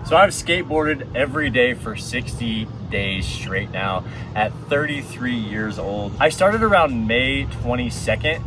So I've skateboarded every day for 60 days straight now at 33 years old. I started around May 22nd.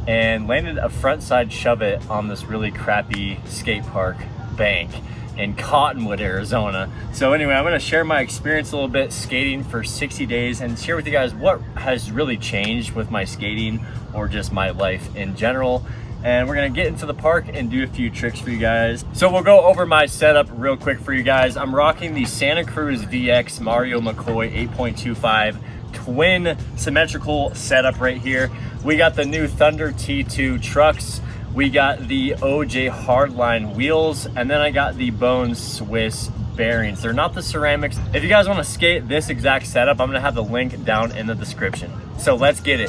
And landed a frontside shove it on this really crappy skate park bank in Cottonwood, Arizona. So anyway, I'm gonna share my experience a little bit skating for 60 days and share with you guys what has really changed with my skating or just my life in general. And we're gonna get into the park and do a few tricks for you guys. So we'll go over my setup real quick for you guys. I'm rocking the Santa Cruz VX Mario McCoy 8.25 twin symmetrical setup right here. We got the new Thunder T2 trucks. We got the OJ Hardline wheels, and then I got the Bone Swiss bearings. They're not the ceramics. If you guys want to skate this exact setup, I'm gonna have the link down in the description. So let's get it.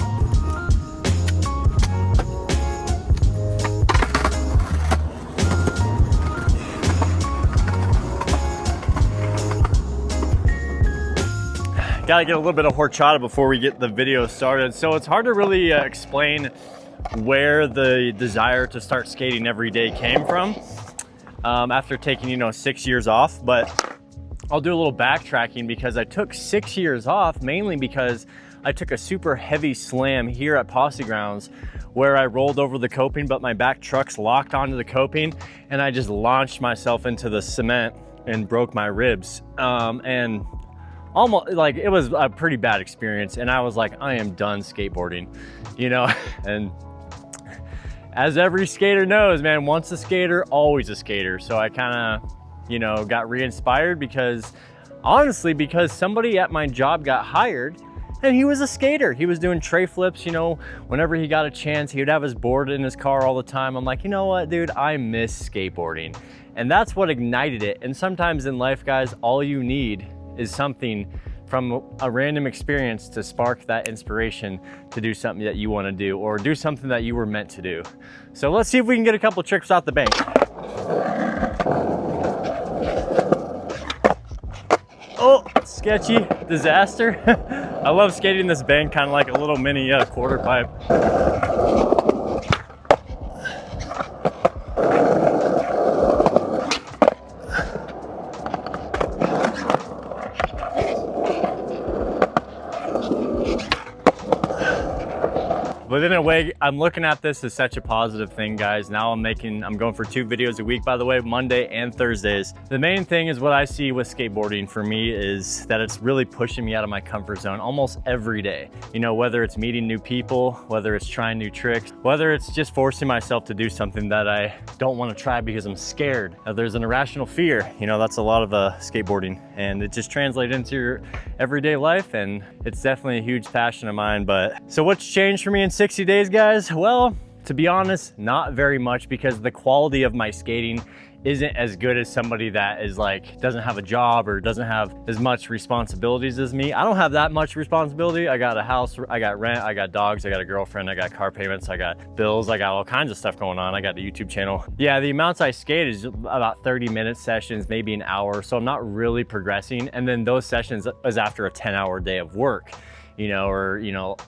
Gotta get a little bit of horchata before we get the video started. So it's hard to really explain where the desire to start skating every day came from after taking 6 years off. But I'll do a little backtracking because I took 6 years off mainly because I took a super heavy slam here at Posse Grounds where I rolled over the coping, but my back trucks locked onto the coping and I just launched myself into the cement and broke my ribs. And almost like it was a pretty bad experience, and I was like, I am done skateboarding, and as every skater knows, man, once a skater, always a skater. So I kind of, got re-inspired because somebody at my job got hired and he was a skater. He was doing tray flips, whenever he got a chance, he would have his board in his car all the time. I'm like, you know what, dude, I miss skateboarding. And that's what ignited it. And sometimes in life, guys, all you need is something from a random experience to spark that inspiration to do something that you want to do or do something that you were meant to do. So let's see if we can get a couple tricks out the bank. Oh, sketchy disaster. I love skating this bank kind of like a little mini quarter pipe. But in a way, I'm looking at this as such a positive thing, guys. Now I'm going for 2 videos a week, by the way, Monday and Thursdays. The main thing is what I see with skateboarding for me is that it's really pushing me out of my comfort zone almost every day. Whether it's meeting new people, whether it's trying new tricks, whether it's just forcing myself to do something that I don't want to try because I'm scared. There's an irrational fear. That's a lot of skateboarding, and it just translates into your everyday life, and it's definitely a huge passion of mine. But so what's changed for me in 60 days, guys? Well, to be honest, not very much, because the quality of my skating isn't as good as somebody that is doesn't have a job or doesn't have as much responsibilities as me. I don't have that much responsibility. I got a house, I got rent, I got dogs, I got a girlfriend, I got car payments, I got bills, I got all kinds of stuff going on. I got the YouTube channel. Yeah, the amounts I skate is about 30-minute sessions, maybe an hour. So I'm not really progressing. And then those sessions is after a 10-hour day of work, or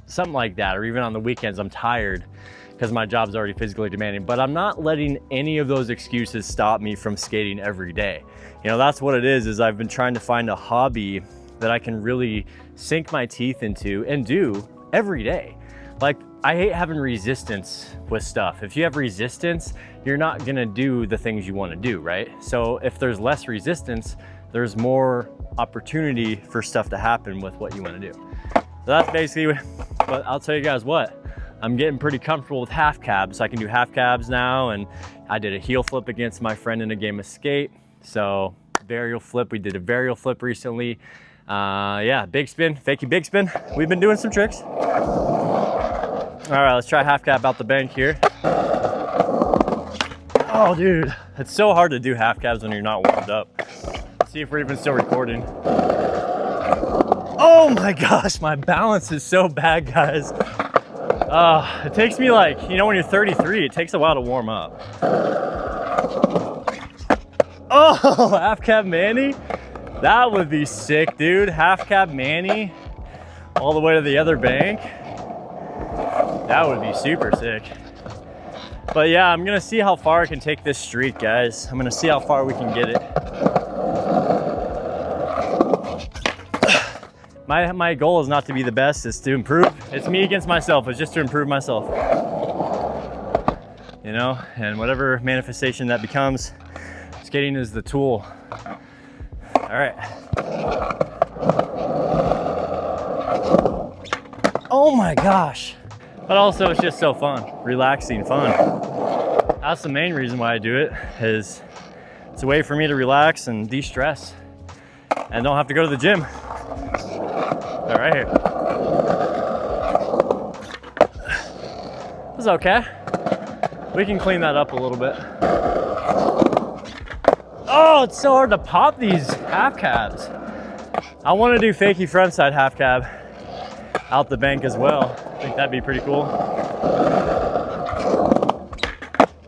something like that. Or even on the weekends, I'm tired because my job's already physically demanding. But I'm not letting any of those excuses stop me from skating every day. That's what it is I've been trying to find a hobby that I can really sink my teeth into and do every day. Like, I hate having resistance with stuff. If you have resistance, you're not gonna do the things you wanna do, right? So if there's less resistance, there's more opportunity for stuff to happen with what you wanna do. So that's basically, but I'll tell you guys what, I'm getting pretty comfortable with half cabs. I can do half cabs now, and I did a heel flip against my friend in a game of skate. So varial flip, we did a varial flip recently. Yeah, big spin, fakie big spin. We've been doing some tricks. All right, let's try half cab out the bank here. Oh, dude, it's so hard to do half cabs when you're not warmed up. Let's see if we're even still recording. Oh my gosh, my balance is so bad, guys. It takes me when you're 33, it takes a while to warm up. Oh, half cab Manny. That would be sick, dude. Half cab Manny all the way to the other bank. That would be super sick. But yeah, I'm gonna see how far I can take this streak, guys. I'm gonna see how far we can get it. My goal is not to be the best, it's to improve. It's me against myself, it's just to improve myself. You know, and whatever manifestation that becomes, skating is the tool. All right. Oh my gosh. But also it's just so fun, relaxing fun. That's the main reason why I do it, is it's a way for me to relax and de-stress and don't have to go to the gym. All right, here. It's okay. We can clean that up a little bit. Oh, it's so hard to pop these half cabs. I want to do fakie frontside half cab out the bank as well. I think that'd be pretty cool.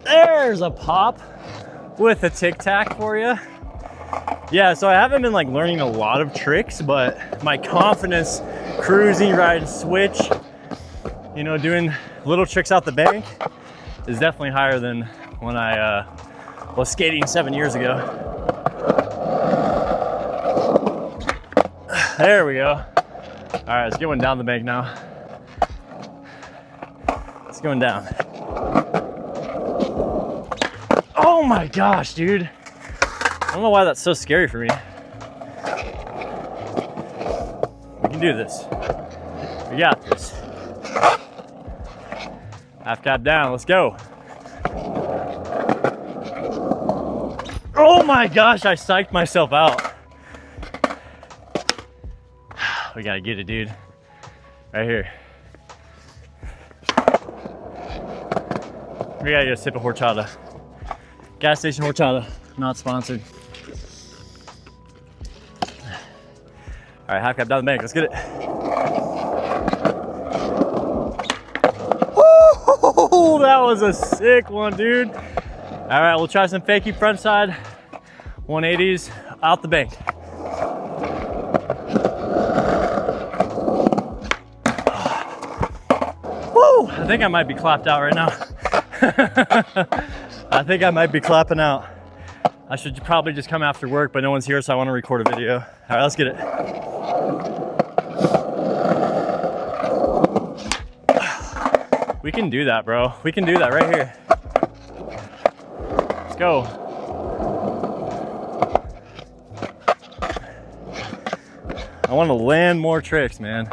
There's a pop with a tic tac for you. Yeah, so I haven't been like learning a lot of tricks, but my confidence cruising, riding switch, you know, doing little tricks out the bank is definitely higher than when I was skating 7 years ago. There we go. All right, let's get one down the bank now. It's going down. Oh my gosh, dude. I don't know why that's so scary for me. We can do this. We got this. Half cab down, let's go. Oh my gosh, I psyched myself out. We gotta get it, dude. Right here. We gotta get a sip of horchata. Gas station horchata, not sponsored. All right, half cab down the bank, let's get it. Woo, that was a sick one, dude. All right, we'll try some fakie frontside 180s out the bank. Woo, I think I might be clapped out right now. I think I might be clapping out. I should probably just come after work, but no one's here, so I want to record a video. All right, let's get it. We can do that, bro. We can do that right here. Let's go. I want to land more tricks, man.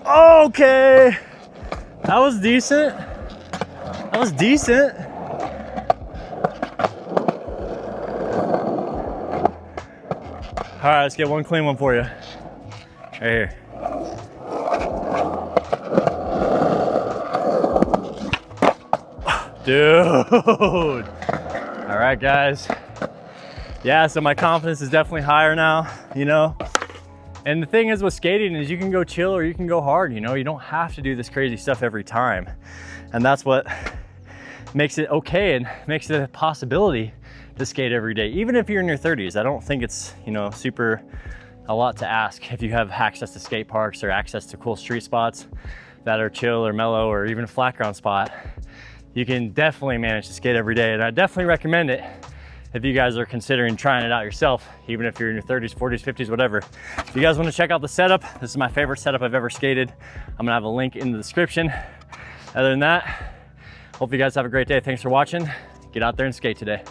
Okay. That was decent. That was decent. All right, let's get one clean one for you. Right here. Dude. All right, guys. Yeah, so my confidence is definitely higher now, you know? And the thing is with skating is you can go chill or you can go hard, you know? You don't have to do this crazy stuff every time. And that's what makes it okay and makes it a possibility to skate every day. Even if you're in your 30s, I don't think it's, you know, super a lot to ask if you have access to skate parks or access to cool street spots that are chill or mellow or even a flat ground spot. You can definitely manage to skate every day. And I definitely recommend it if you guys are considering trying it out yourself, even if you're in your 30s, 40s, 50s, whatever. If you guys want to check out the setup, this is my favorite setup I've ever skated. I'm gonna have a link in the description. Other than that, hope you guys have a great day. Thanks for watching. Get out there and skate today.